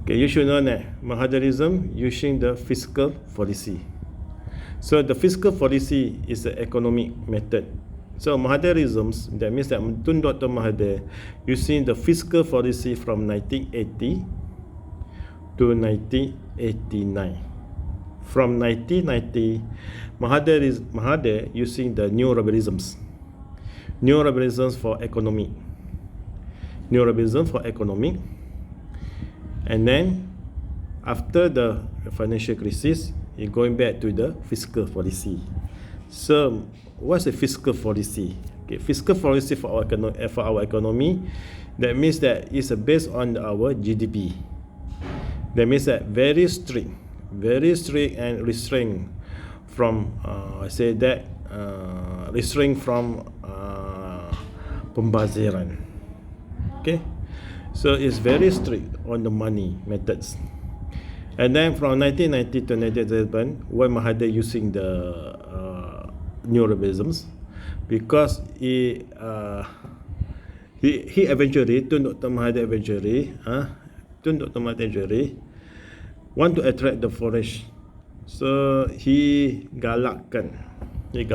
Okay, you should know that Mahatherism using the fiscal policy. So the fiscal policy is the economic method. So Mahatherism, that means that Tun Dr. Mahathir using the fiscal policy from 1980 to 1989. From 1990, Mahathir using the new liberalisms for economic. New liberalism for economic. And then after the financial crisis, you're going back to the fiscal policy. So what's the fiscal policy? Okay, fiscal policy for our economy, that means that it's based on our GDP. That means that very strict and restraint from restraint from pembaziran. Okay, so it's very strict on the money methods. And then from 1990 to 1997, when Mahathir using the new liberalisms, because he eventually, Tun Dr. Mahathir eventually want to attract the foreign. So he galakkan, Tun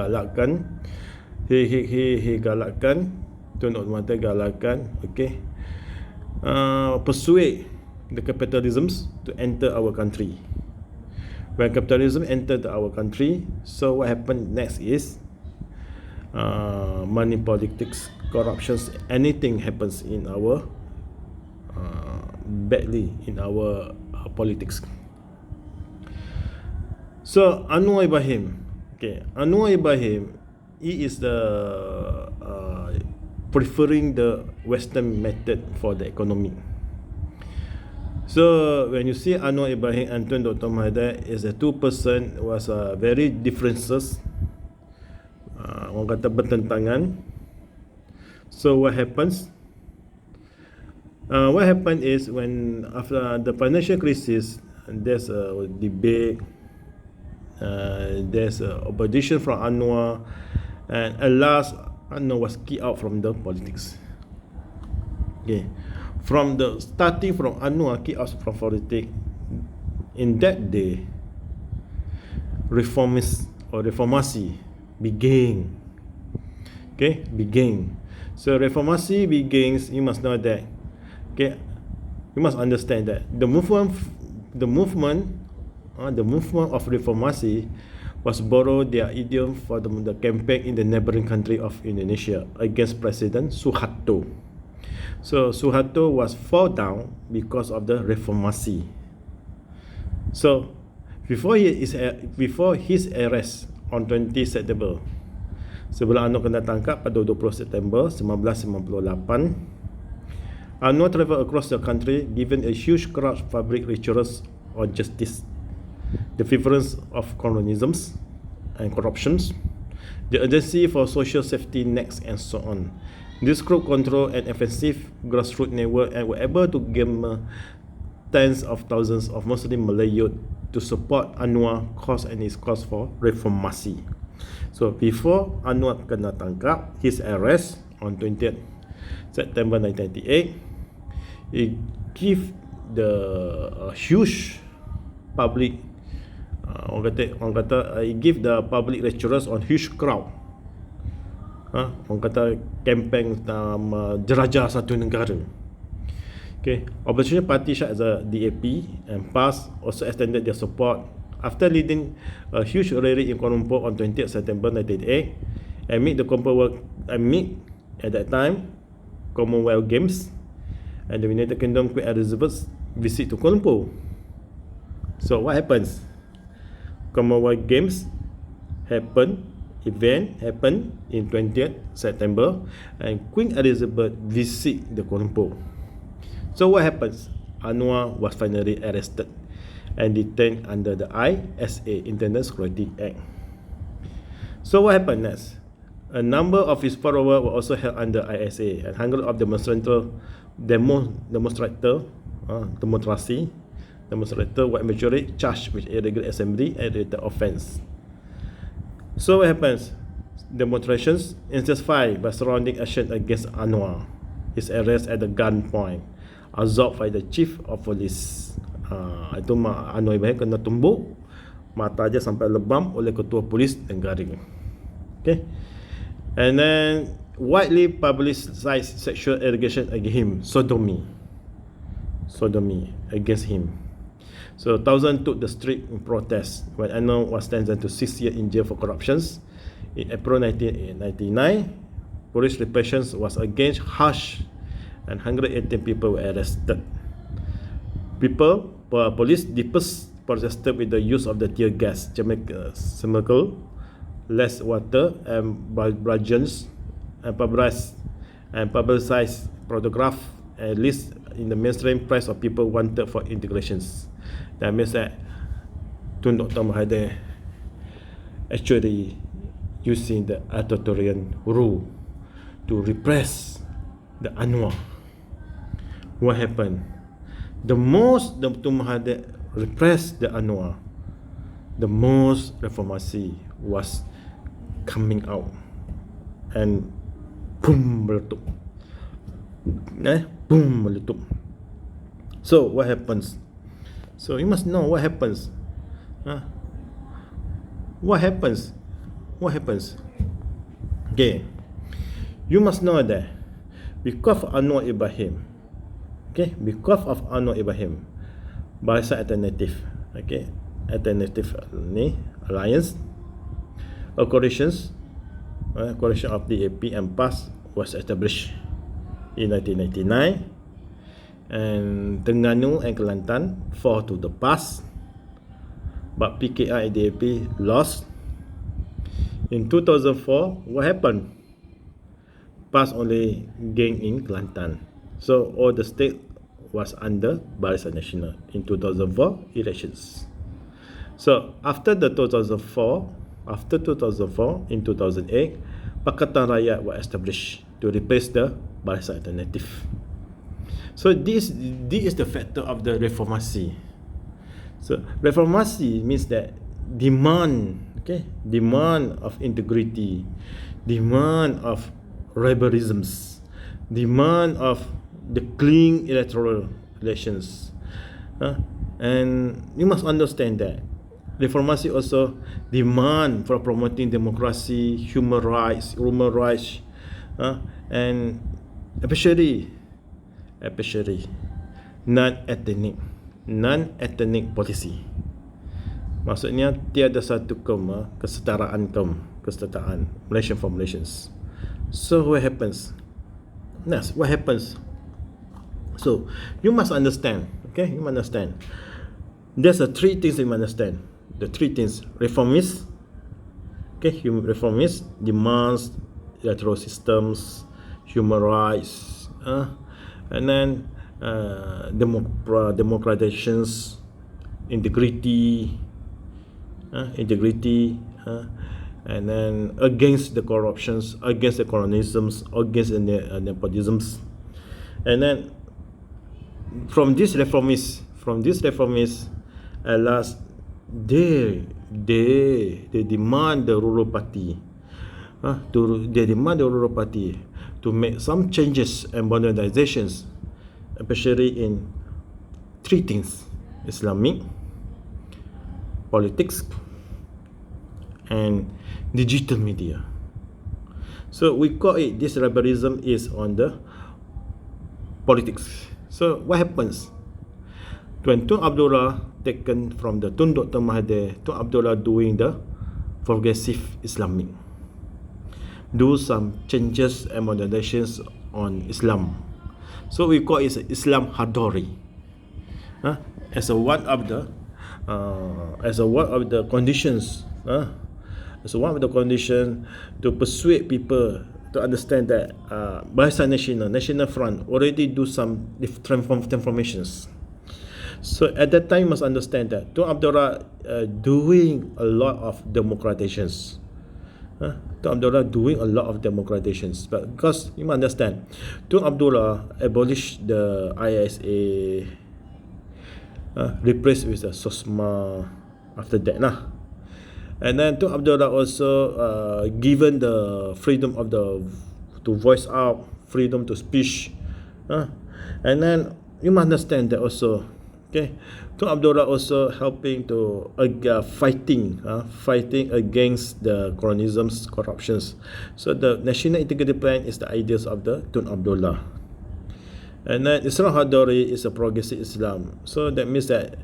Dr. Mahathir galakkan, okay, persuade the capitalisms to enter our country. When capitalism entered our country, so what happened next is money politics, corruptions, anything happens in our badly in our politics. So Anwar Ibrahim, he is the preferring the Western method for the economy. So when you see Anwar Ibrahim and Tun Dr. Mahathir, is the two person was very differences. Orang kata bertentangan. So what happens? What happened is when after the financial crisis, there's a debate, there's a opposition from Anwar, and at last Anwar was kicked out from the politics. Okay, from the starting from Anwar kicked out from politics, in that day, reformasi began. Okay, began. So reformasi begins. You must know that. Okay, you must understand that the movement of reformasi was borrowed their idiom for the campaign in the neighboring country of Indonesia against President Suharto. So Suharto was fall down because of the reformasi. So before his arrest on 20 September, sebelum Anwar kena tangkap pada 20 September 1998, Anwar traveled across the country given a huge crowd of public lectures on justice, the prevalence of colonialisms and corruptions, the urgency for social safety nets, and so on. This group controlled an offensive grassroots network and were able to gain tens of thousands of Muslim Malay youth to support Anwar cause and his cause for reformasi. So before Anwar kena tangkap, his arrest on 20th September 1998, he give the huge public orang kata he give the public lecturers on huge crowd. Orang kata campaign jelajah satu negara. Okay, opposition party such as the DAP and PAS also extended their support after leading a huge rally in Kuala Lumpur on 20th September 1998 amid at that time Commonwealth Games and the United Kingdom Queen Elizabeth's visit to Kuala Lumpur. So what happens? Commonwealth Games event happened in 20th September and Queen Elizabeth visit the Kuala Lumpur. So what happens? Anwar was finally arrested and detained under the ISA, Internal Security Act. So what happened next? A number of his followers were also held under ISA, and hundreds of demonstrators were eventually charged with illegal assembly and related offence. So what happens? Demonstrations intensified by surrounding action against Anwar, his arrest at the gunpoint, absorbed by the chief of police. Itu Anwar Ibrahim kena tumbuk, mata dia sampai lebam oleh ketua polis negara. Okay. And then widely publicized sexual allegation against him, sodomy against him. So thousands took the street in protest when Anwar was sentenced to 6 years in jail for corruptions. In April 1999, police repression was again harsh and 118 people were arrested. Police protested with the use of the tear gas, chemical, less water, and bludgeons, and publicized photograph, at least in the mainstream press of people wanted for integrations. That means that Tun Dr. Mahathir actually using the authoritarian rule to repress the Anwar. What happened? The most Dr. Mahathir repressed the Anwar, the most reformasi was coming out and boom, meletup. Boom, meletup. So what happens? So you must know what happens. What happens? Okay, you must know that because of Anwar Ibrahim, Barisan Alternative, Alternative ni Alliance, a coalition of DAP and PAS was established in 1999, and Terengganu and Kelantan fall to the PAS, but PKI and DAP lost. In 2004, what happened? PAS only gained in Kelantan, so all the state was under Barisan Nasional in 2004 elections. So after 2004, in 2008, Pakatan Rakyat was established to replace the Barisan Alternative. So this is the factor of the reformasi. So reformasi means that demand of integrity, demand of tribalisms, demand of the clean electoral elections. And you must understand that reformasi also demand for promoting democracy, human rights, and especially non-ethnic policy. Maksudnya tiada satu kaum kesetaraan Malaysian for Malaysians. So what happens? Next, what happens? So you must understand. There's three things you must understand. The three things: reformists, reformists demands electoral systems, human rights, and then democratizations, integrity, and then against the corruptions, against the colonialisms, against the nepotisms. And then from these reformists, at last they demand the rural party, to make some changes and modernizations, especially in three things: Islamic, politics, and digital media. So we call it, this liberalism is on the politics. So what happens? When Tun Abdullah taken from the Tun Dr. Mahathir, Tun Abdullah doing the progressive Islamic, do some changes and modernizations on Islam. So we call it Islam Hadori, as a one of the conditions, to persuade people to understand that Barisan National Front already do some transformations. So at that time, you must understand that Tun Abdullah doing a lot of democratizations. Tun Abdullah doing a lot of democratizations, but because you must understand, Tun Abdullah abolished the ISA, replaced with the SOSMA after that and then Tun Abdullah also given the freedom of to voice out, freedom to speech, and then you must understand that also. Okay, Tun Abdullah also helping to fighting against the colonialism's corruptions. So the National Integrity Plan is the ideas of the Tun Abdullah. And then Islam Hadari is a progressive Islam. So that means that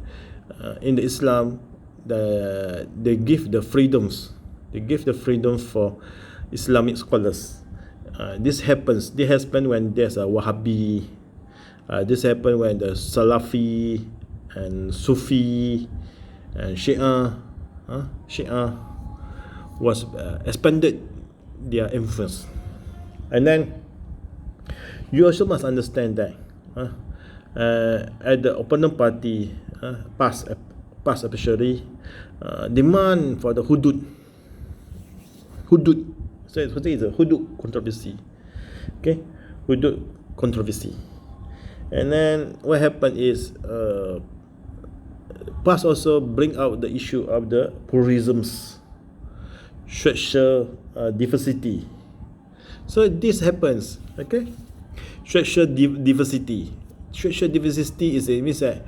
in the Islam, they give the freedoms. They give the freedom for Islamic scholars. This happens when there's a Wahhabi. This happens when the Salafi and Sufi and Shia was expanded their influence. And then you also must understand that at the opponent party, past especially, demand for the hudud. So it's a hudud controversy. Okay, hudud controversy. And then what happened is past also bring out the issue of the pluralisms, structural diversity. So this happens, okay? Structural diversity. Structural diversity is it means that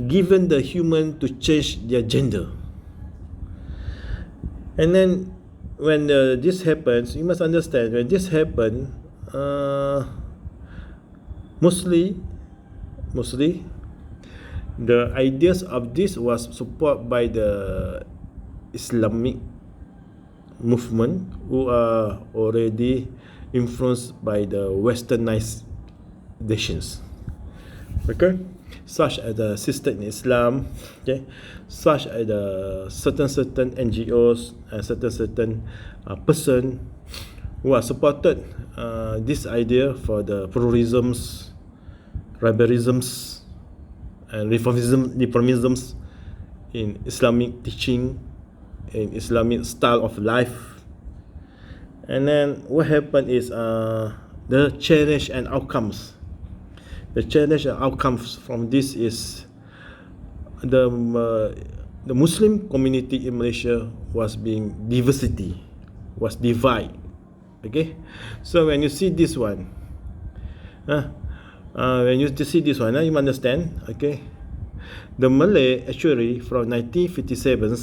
given the human to change their gender. And then when this happens, you must understand when this happens, mostly the ideas of this was supported by the Islamic movement who are already influenced by the westernized nations, okay, such as the Sister in Islam, okay, such as the certain NGOs and certain person who are supported this idea for the pluralisms, liberalisms, and reformisms in Islamic teaching, in Islamic style of life. And then what happened is the challenge and outcomes. The challenge and outcomes from this is the Muslim community in Malaysia was being divided. Okay, so when you see this one, you understand. Okay, the Malay actually from 1957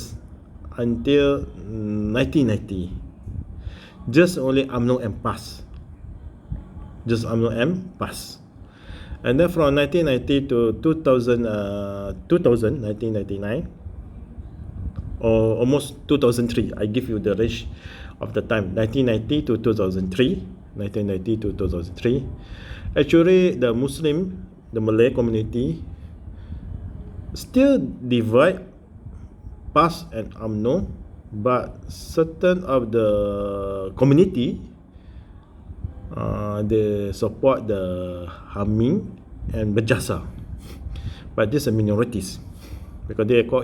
until 1990, just only UMNO and PAS, and then from 1990 to 1999, or almost 2003. I give you the range of the time, 1990 to 2003. Actually, the Malay community still divide PAS and UMNO, but certain of the community they support the Haming and Berjasa, but these are minorities because they call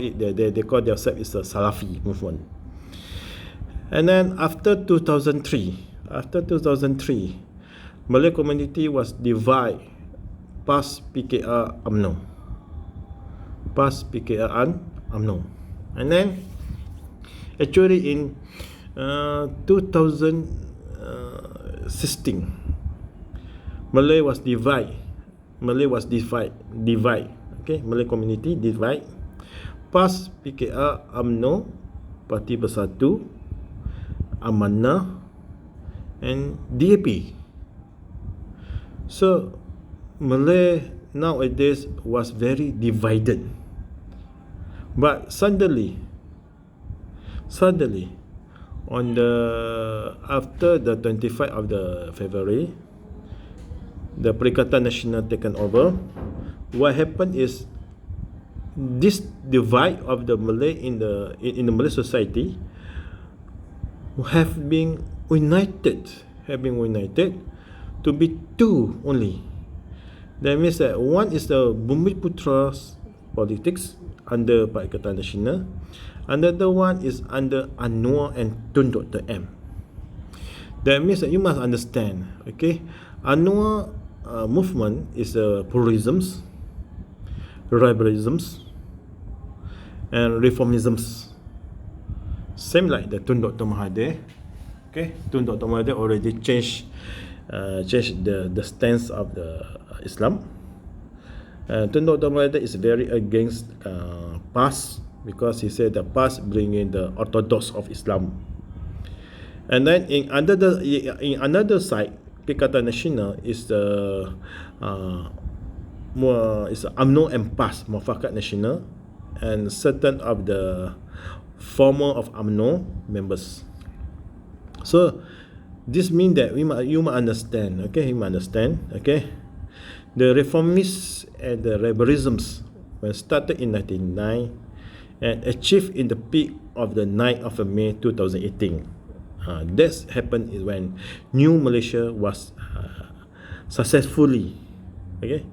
themselves is a Salafi movement. And then after 2003, Malay community was divided, PAS, PKR, UMNO. And then actually in 2016, Malay was divided. Okay, Malay community divide. PAS, PKR, UMNO, Parti Bersatu, Amanah, and DAP. So Malay nowadays was very divided. But suddenly on the after the 25th of the February, the Perikatan Nasional taken over. What happened is this divide of the Malay in the Malay society have been united to be two only. That means that one is the Bumiputra's politics under Perikatan Nasional, another one is under Anwar and Tun Dr. M. That means that you must understand, okay, Anwar movement is pluralisms, liberalisms, and reformisms. Same like the Tun Dr. Mahathir. Okay, Tun Dr. Mahathir already changed the stance of the Islam. Tun Dr. Mahathir is very against PAS because he said the PAS bring in the orthodox of Islam. And then in another side, Pakatan Nasional is the more is UMNO and PAS, Muafakat Nasional, and certain of the former of UMNO members. So this means that you must understand, okay? You must understand, okay? The reformists and the rebellisms when started in 1999 and achieved in the peak of the 9th of May 2018. This happened is when New Malaysia was successfully been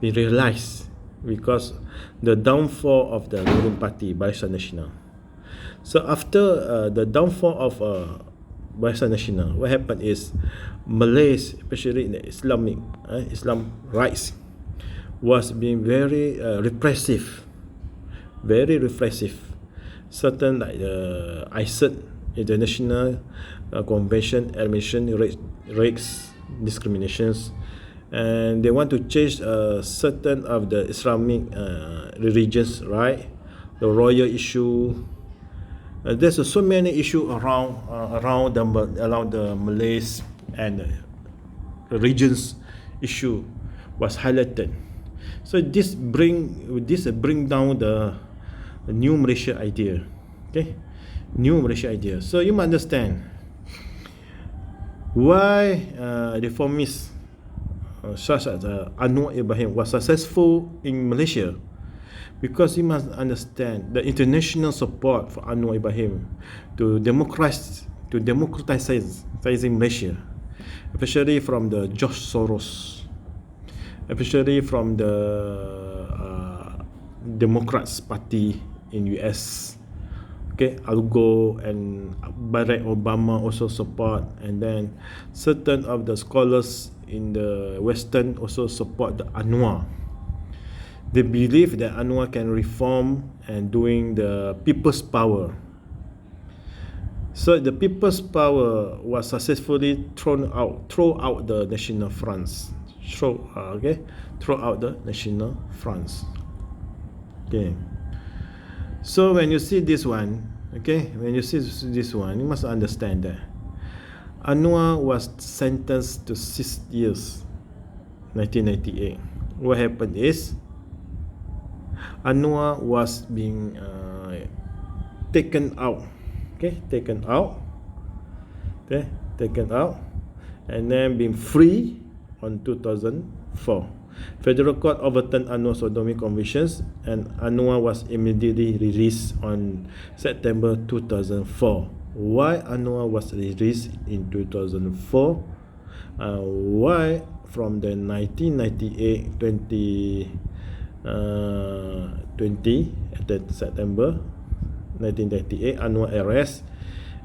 realized because the downfall of the ruling party Barisan Nasional. So after the downfall of Barisan Nasional, what happened is Malays, especially in the Islam rights, was being very repressive. Certain like the ICED, International Convention Elimination Race Discriminations, and they want to change certain of the Islamic religions, right? The royal issue. There's so many issues around the Malays and the regions issue was highlighted. So this bring down the New Malaysia idea, okay? New Malaysia idea. So you must understand why reformists such as Anwar Ibrahim was successful in Malaysia, because you must understand the international support for Anwar Ibrahim to democratizing Malaysia, especially from the George Soros, especially from the Democrats Party in US, okay, Al Gore and Barack Obama also support, and then certain of the scholars in the Western also support the Anwar. They believe that Anwar can reform and doing the people's power. So the people's power was successfully throw out the National Fronts. Throw out the National Fronts. Okay. So when you see this one, you must understand that Anwar was sentenced to 6 years, 1998. What happened is Anwar was being taken out, and then being free on 2004. Federal Court overturned Anwar's sodomy convictions, and Anwar was immediately released on September 2004. Why Anwar was released in 2004? Why from the 1998 September 1998 Anwar arrest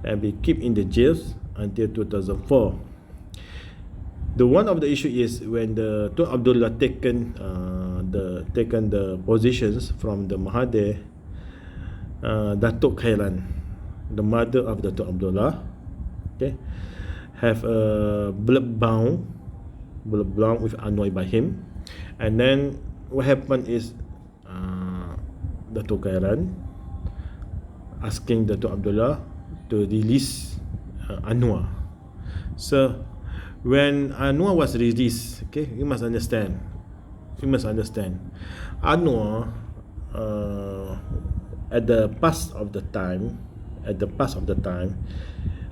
and be kept in the jails until 2004. The one of the issue is when the Tun Abdullah taken the positions from the Mahathir, Datuk Khairan, the mother of the Tun Abdullah, okay, have a blood bound with Anwar Ibrahim, and then what happened is Datuk Khairan asking Datuk Abdullah to release Anwar. So when Anwar was released, okay, you must understand. Anwar, at the pass of the time,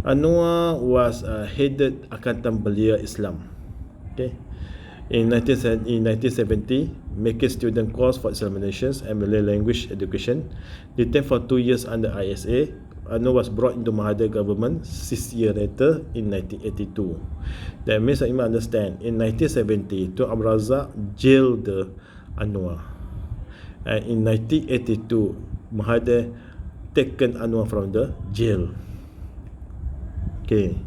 Anwar was headed Angkatan Belia Islam. Okay, in 1970, making student course for examinations and Malay language education. Detained for 2 years under ISA, Anwar was brought into Mahathir government 6 years later in 1982. That means that you must understand, in 1970, Tun Abdul Razak jailed Anwar, and in 1982, Mahathir taken Anwar from the jail. Okay,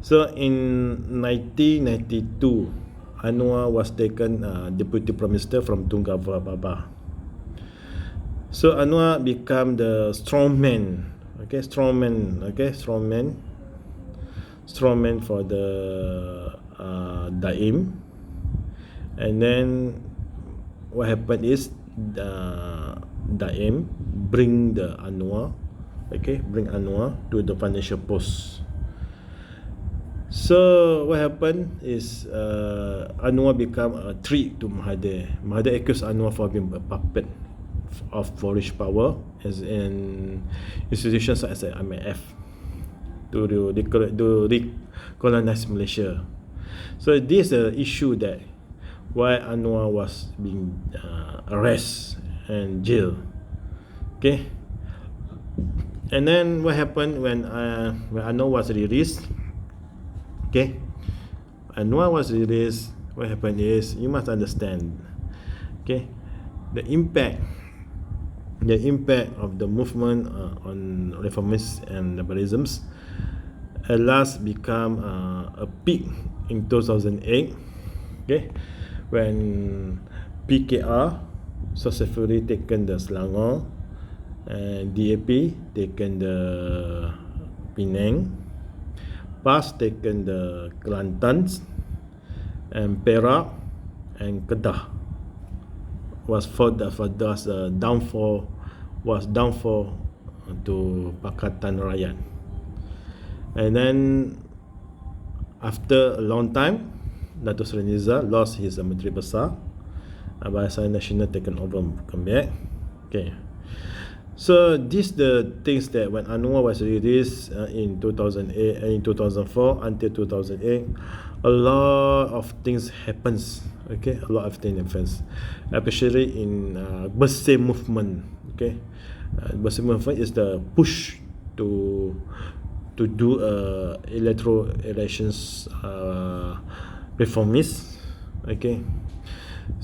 so in 1992, Anwar was taken Deputy Prime Minister from Tunku Abdul Baba. So Anwar become the strongman for the Daim, And then what happened is Daim bring the Anwar, bring Anwar to the financial post. So what happened is Anwar become a threat to Mahathir. Mahathir accused Anwar for being a puppet of foreign power as in institutions such as the IMF to recolonize Malaysia. So this is an issue that why Anwar was being arrested and jailed. Okay. And then what happened when Anwar was released? Okay. Anwar was released. What happened is you must understand. Okay. The impact of the movement on reformists and liberalisms at last become a peak in 2008, okay, when PKR successfully taken the Selangor and DAP taken the Penang, PAS taken the Kelantan, and Perak and Kedah was downfall to Pakatan Rakyat. And then after a long time, Dato' Seri Nizam lost his Menteri Besar. Barisan Nasional taken over, come back. Okay. So these the things that when Anwar was released in 2008 and in 2004 until 2008, a lot of things happens. Okay, a lot of things happens, especially in Bersih movement. Okay, Bersih movement is the push to do elections reformist. Okay,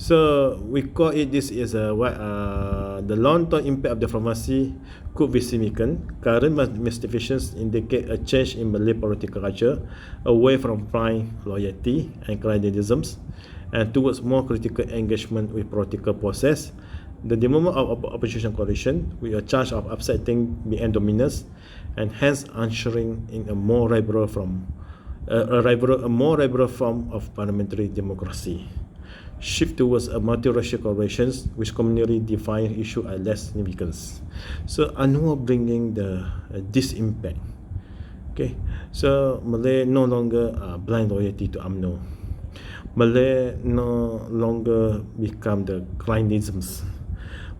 so we call it this is the long-term impact of the reformasi could be significant. Current manifestations indicate a change in Malay political culture away from blind loyalty and clientelisms and towards more critical engagement with political process. The development of opposition coalition with a charge of upsetting BN dominance and hence ushering in a more liberal form of parliamentary democracy. Shift towards a multiracial coalitions which communally define issue are less significance. So Anwar bringing this impact. Okay, so Malay no longer blind loyalty to UMNO. Malay no longer become the clientelisms.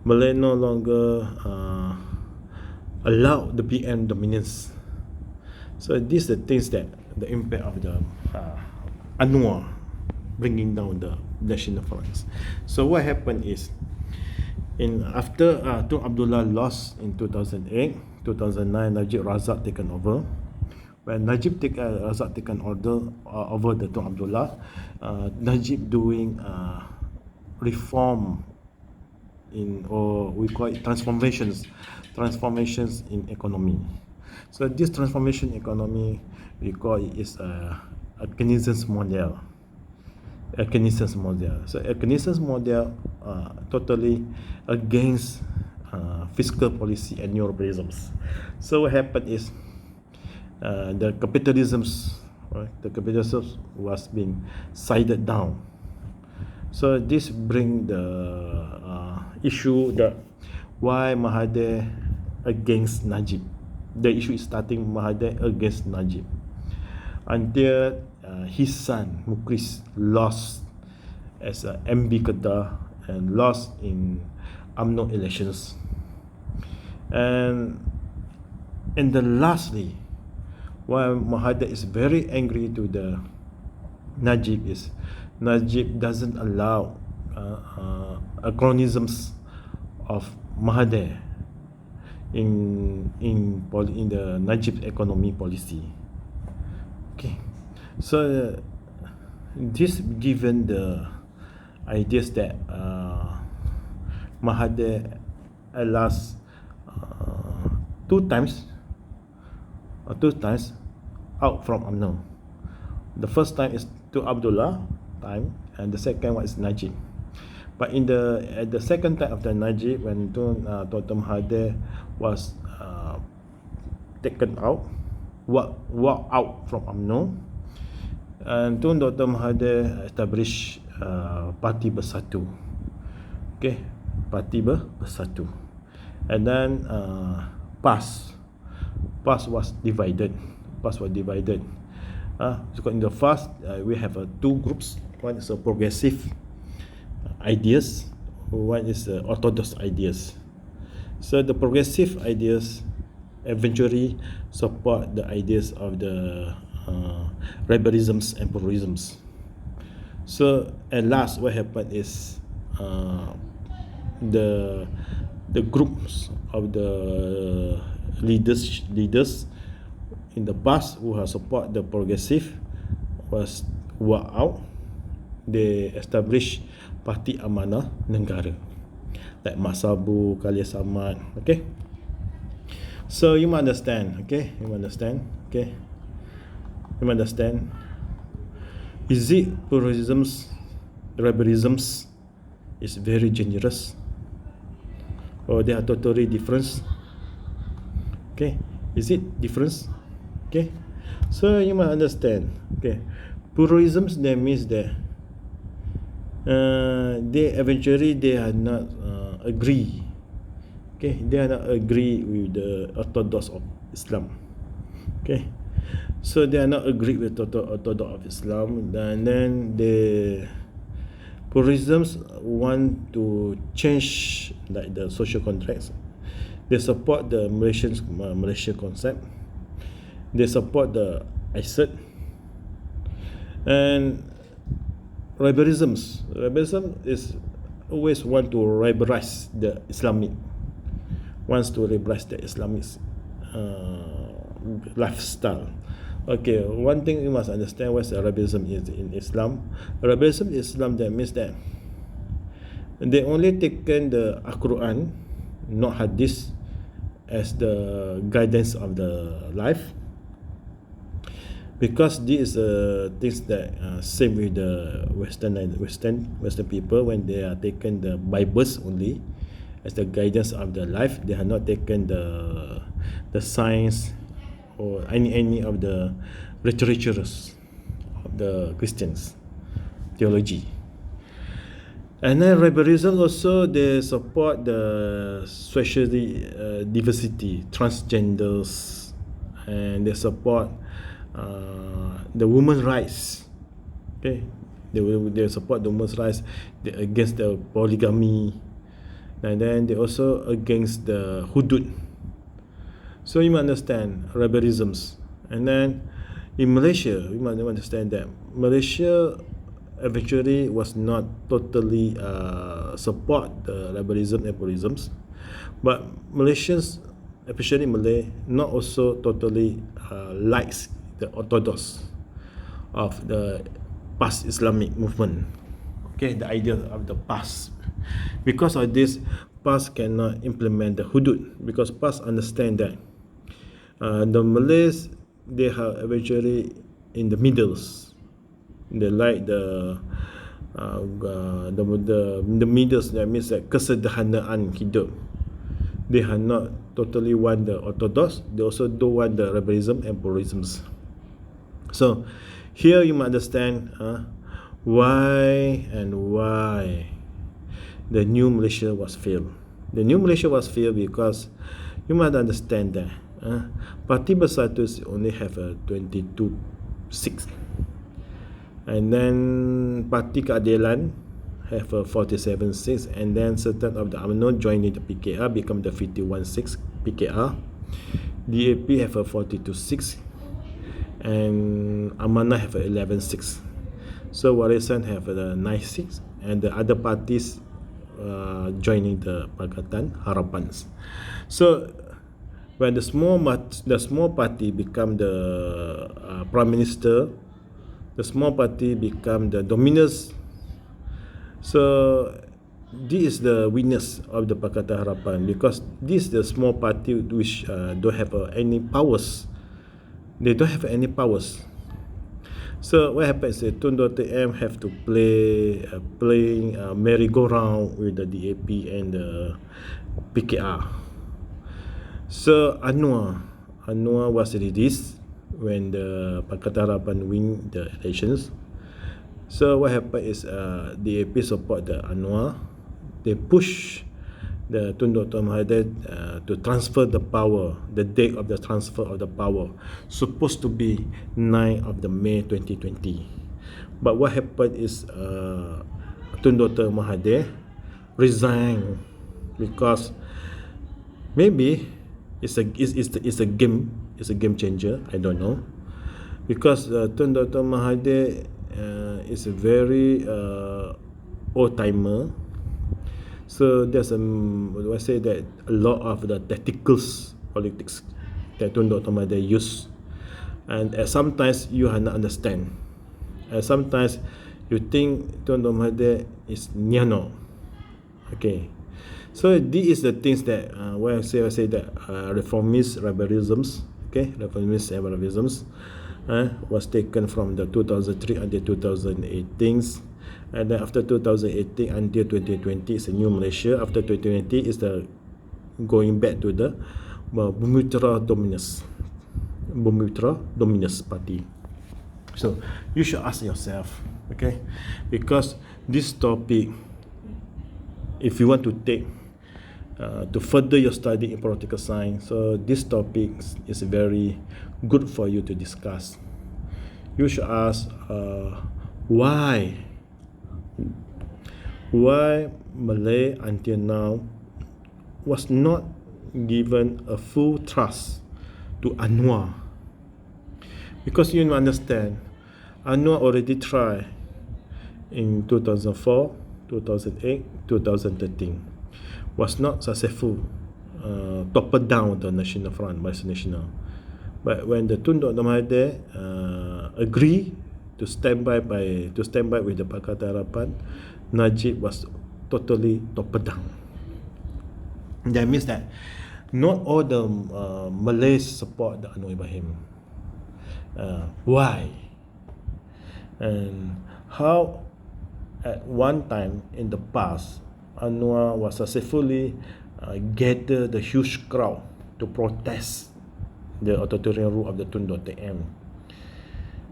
Malay no longer allow the BN dominance. So these are the things that the impact of the Anwar bringing down the national funds. So what happened is after Tun Abdullah lost in 2008, 2009 Najib Razak taken over. When Najib Razak taken over the Tun Abdullah, Najib doing reform or we call it transformations in economy. So this transformation economy we call it is a Keynesian model. So a Keynesian model totally against fiscal policy and neoliberalisms. So what happened is the capitalism was being sided down. So this bring the issue that why Mahathir against Najib. The issue is starting Mahathir against Najib until his son Mukhris lost as a MB Kedah and lost in UMNO elections. And then lastly, why Mahathir is very angry to the Najib is Najib doesn't allow anachronisms of Mahathir in the Najib economy policy. Okay, so this given the ideas that Mahathir at last two times out from UMNO. The first time is to Abdullah time, and the second one is Najib. But at the second time of the Najib, when Dr. Mahathir was taken out, walk out from UMNO, and Dr. Mahathir established Parti Bersatu. Okay, Parti Bersatu. And then PAS was divided. So in the first, we have two groups. One is progressive ideas, one is orthodox ideas. So the progressive ideas eventually support the ideas of the rebellisms and pluralisms. So at last, what happened is the groups of the leaders in the past who have support the progressive was wiped out. They established Parti Amanah Negara like Masabu, Khalil Samad. Okay, so you understand. Is it pluralisms, rebellisms is very generous, or they are totally different? Okay, is it different? Okay, so you must understand. Okay, pluralisms, that means that they eventually they are not agree. Okay, they are not agree with the orthodox of Islam. Okay, so they are not agree with orthodox of Islam, and then the pluralisms want to change like the social contracts. They support the Malaysia concept. They support the ISET. And rebellism is always want to rebelize the Islamic, lifestyle. Okay, one thing you must understand what rebellism is in Islam. Rebellism in Islam, that means that they only taken the Quran, not Hadith, as the guidance of the life, because this is things that same with the Western people. When they are taken the Bibles only as the guidance of their life, they have not taken the science or any of the literatures of the Christians theology. And then rebellism also, they support the social diversity, transgenders, and they support the women's rights. Okay, they support the women's rights, against the polygamy, and then they also against the hudud. So you must understand rebellisms. And then in Malaysia, you must understand that Malaysia eventually was not totally support the rebellism and pluralisms, but Malaysians, especially Malay, not also totally likes the orthodox of the past Islamic movement. Okay, the idea of the past. Because of this, past cannot implement the hudud, because past understand that the Malays, they have eventually in the middles. They like the middles, that means that kesederhanaan hidup. They have not totally want the orthodox. They also don't want the rebellism and pluralisms. So here you must understand why the new Malaysia was failed. The new Malaysia was failed because you must understand that Parti Bersatu only have a 22 seats, and then Parti Keadilan have a 47 seats, and then certain of the UMNO joining the PKR become the 51 seats PKR. DAP have a 42 seats, and Amanah have a 11 seats. So Warisan have a 9 seats, and the other parties joining the Pakatan Harapan. So when the small party become the prime minister, the small party become the dominance. So this is the weakness of the Pakatan Harapan, because this is the small party which don't have any powers. They don't have any powers. So what happens is Tun Dr. M have to playing merry-go-round with the DAP and the PKR. So Anwar was released when the Pakatan Harapan win the elections. So what happened is DAP support the Anwar. They push the Tun Dr. Mahathir to transfer the power. The date of the transfer of the power supposed to be 9 of the May 2020. But what happened is Tun Dr. Mahathir resigned because maybe it's a game changer. I don't know, because Tun Dr. Mahathir is a very old timer. So there's I say that a lot of the tactical politics that Tun Dr. Mahathir use, and sometimes you not understand, and sometimes you think Tun Dr. Mahathir is Nyano. Okay, so these is the things that where I say that reformist rebellisms, okay, reformist rebellisms was taken from the 2003 until 2018, and then after 2018 until 2020 is a new Malaysia. After 2020 is the going back to the Bumiputera Dominus party. So you should ask yourself, okay, because this topic, if you want to take to further your study in political science, so this topic is very good for you to discuss. You should ask why Malay until now was not given a full trust to Anwar. Because you understand, Anwar already tried in 2004, 2008, 2013, was not successful, toppled down the National Front, Barisan Nasional. But when the Tun Dr. Mahathir agree to stand by with the Pakatan Harapan, Najib was totally toppled down. That means that not all the Malays support the Anwar Ibrahim. Why? And how at one time in the past Anwar was successfully gather the huge crowd to protest the authoritarian rule of the Tun Dr. M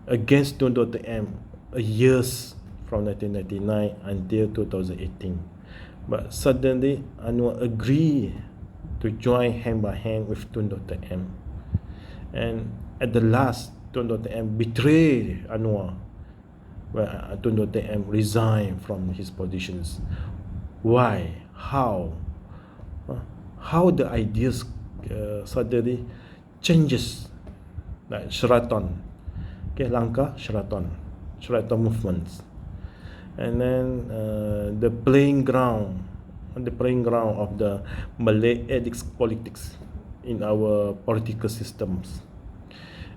against Tun Dr. M years from 1999 until 2018. But suddenly Anwar agreed to join hand by hand with Tun Dr. M, and at the last Tun Dr. M betrayed Anwar, where Tun Dr. M resigned from his positions. Why? How? How the ideas suddenly changes, like Sheraton, okay, langkah Sheraton movements, and then the playing ground of the Malay ethics politics in our political systems,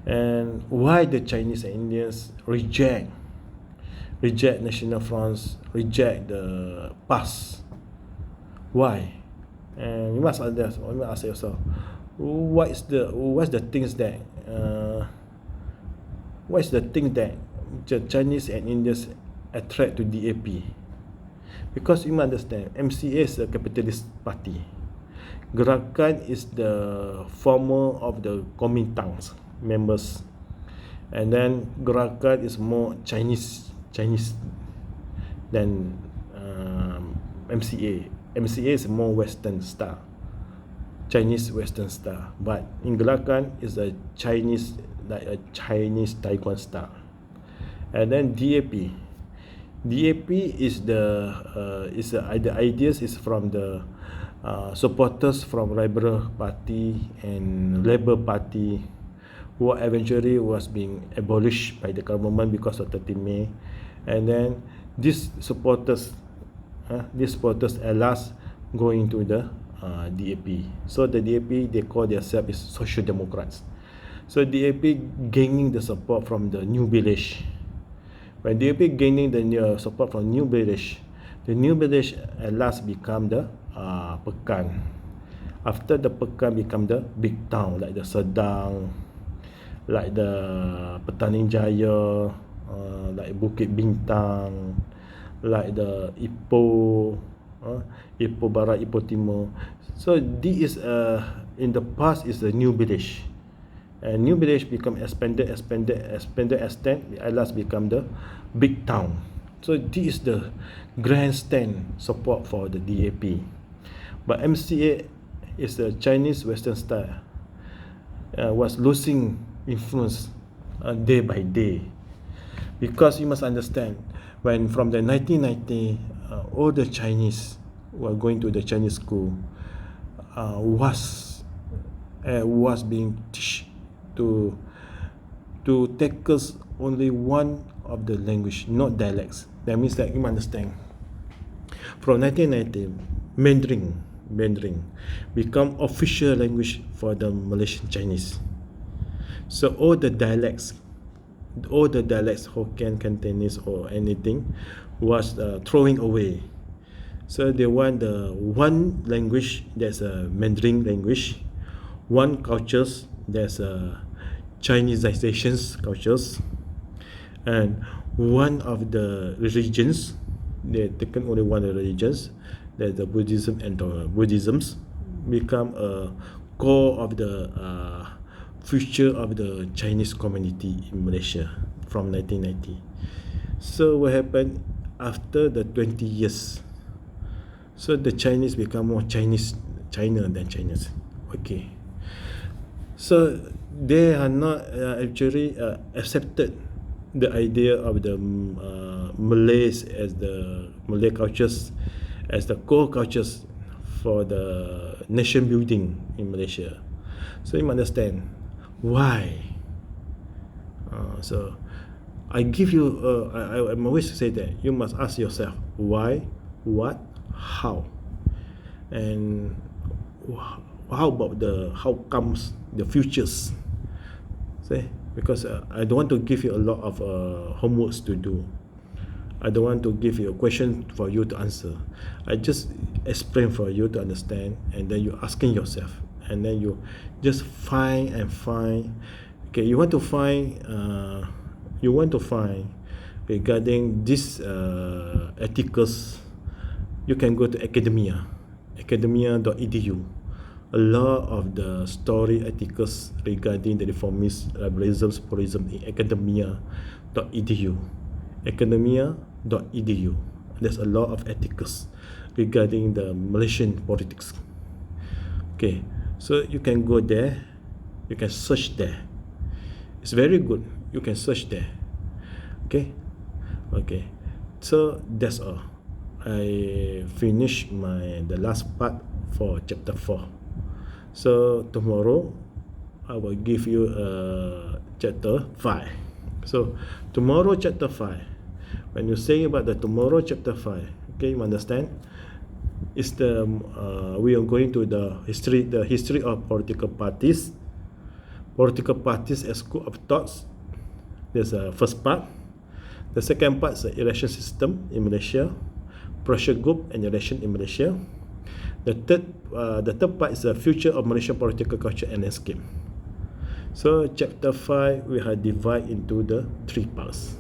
and why the Chinese and Indians reject National Fronts, reject the past. Why? And you must ask yourself, what's the things that the Chinese and Indians attract to DAP? Because you must understand, MCA is a capitalist party. Gerakan is the former of the Kuomintang's members, and then Gerakan is more Chinese than MCA. MCA is more Western style, Chinese Western style, but in Gerakan is a Chinese, like a Chinese Taiwan style. And then DAP is the ideas is from the supporters from Liberal Party and Labour Party, who eventually was being abolished by the government because of 13 May. And then these supporters at last go into the DAP. So the DAP, they call themselves is Social Democrats. So DAP gaining the support from the New Village. When DAP gaining the support from New Village, the New Village at last become the Pekan. After the Pekan become the big town, like the Sedang, like the Petaning Jaya, like Bukit Bintang, like the Ipoh, Ipoh Barat, Ipoh Timur. So this is in the past is a New Village, and New Village become expanded, at last become the big town. So this is the grandstand support for the DAP. But MCA is a Chinese Western style, was losing influence day by day. Because you must understand, when from the 1990, all the Chinese who are going to the Chinese school was being taught to tackle only one of the language, not dialects. That means that you understand. From 1990, Mandarin become official language for the Malaysian Chinese. So all the dialects, Hokkien, Cantonese or anything, was throwing away. So they want the one language, that's a Mandarin language, one cultures, there's a Chinesization cultures, and one of the religions, they taken only one of the religions, that the Buddhism and the Buddhisms become a core of the future of the Chinese community in Malaysia from 1990. So what happened after the 20 years? So the Chinese become more China than Chinese. Okay. So they are not actually accepted the idea of the Malays as the Malay cultures as the core cultures for the nation building in Malaysia. So you understand why. So I give you, I'm always say that you must ask yourself why, what, how, and how about the how comes the futures. See, because I don't want to give you a lot of homeworks to do. I don't want to give you a question for you to answer. I just explain for you to understand, and then you asking yourself, and then you just find. Okay, you want to find regarding this articles. You can go to academia.edu. A lot of the story articles regarding the reformist liberalism in academia.edu. Academia.edu. There's a lot of articles regarding the Malaysian politics. Okay, so you can go there, you can search there. It's very good. You can search there. Okay, so that's all. I finished the last part for chapter 4. So tomorrow I will give you chapter 5. So tomorrow chapter 5, when you say about the tomorrow chapter 5, okay, you understand, is the we are going to the history of political parties as school of thoughts. There's a first part. The second part is the election system in Malaysia, pressure group and election in Malaysia. The third part is the future of Malaysian political culture and landscape. So chapter 5 we have divided into the 3 parts.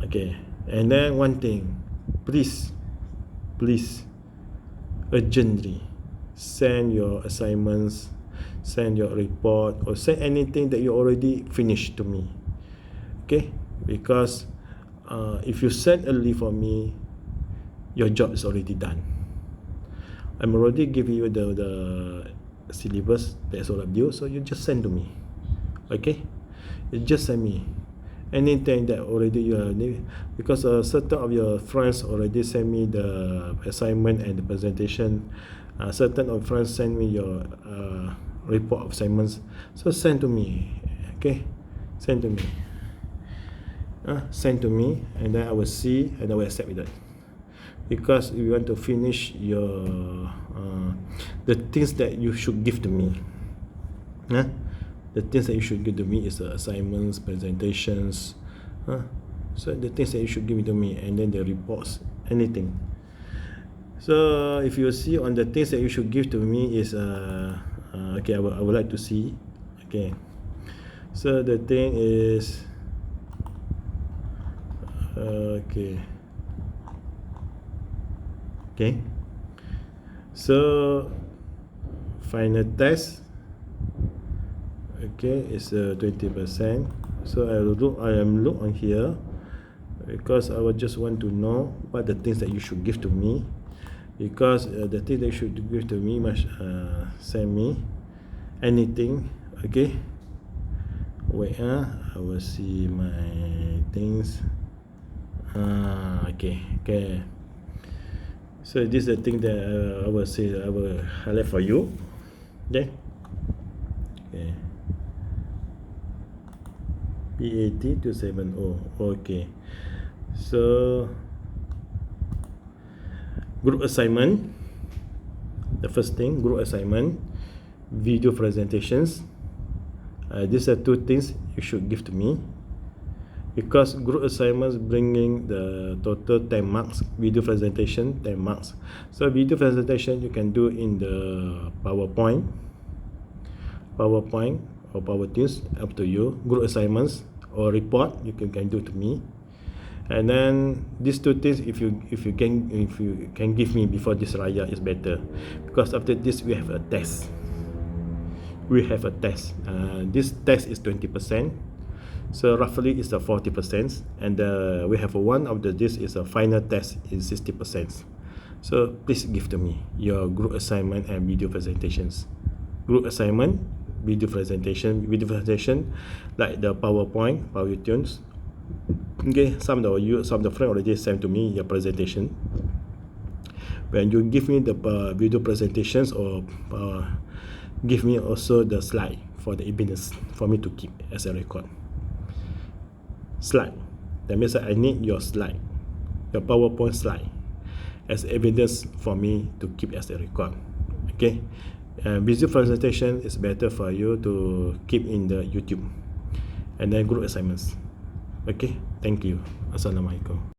Okay, and then one thing, please urgently send your assignments, send your report, or send anything that you already finished to me. Okay, because if you send early for me, your job is already done. I'm already giving you the syllabus that's all of you, so you just send to me. Okay, you just send me anything that already you have, because certain of your friends already send me the assignment and the presentation. Certain of friends send me your report of assignments, so send to me. Okay, send to me. Send to me, and then I will see and I will accept it. Because you want to finish your the things that you should give to me. The things that you should give to me is assignments, presentations. So the things that you should give to me, and then the reports, anything. So if you see on the things that you should give to me is okay, I would like to see. Okay, so the thing is okay, so final test, okay, is 20%. So I am look on here. because I would just want to know what the things that you should give to me, because the thing that you should give to me must send me anything. Okay, wait, I will see my things. Okay, so this is the thing that I will say, I will highlight for you. Okay, PAT 270. Okay, so group assignment. The first thing, group assignment, video presentations. These are two things you should give to me, because group assignments bringing the total 10 marks, video presentation 10 marks. So video presentation you can do in the PowerPoint or PowerTunes, up to you. Group assignments or report you can do to me. And then these two things, if you can give me before this raya, is better, because after this we have a test. This test is 20%, so roughly it's a 40%, and we have one of this is a final test is 60%. So please give to me your group assignment and video presentations. Group assignment, video presentation like the PowerPoint, PowerTunes. Okay, some of the friends already sent to me your presentation. When you give me the video presentations, or give me also the slide for the evidence for me to keep as a record. Slide, that means I need your slide, your PowerPoint slide, as evidence for me to keep as a record. Okay, video presentation is better for you to keep in the YouTube. And then group assignments. Okay, thank you. Assalamualaikum.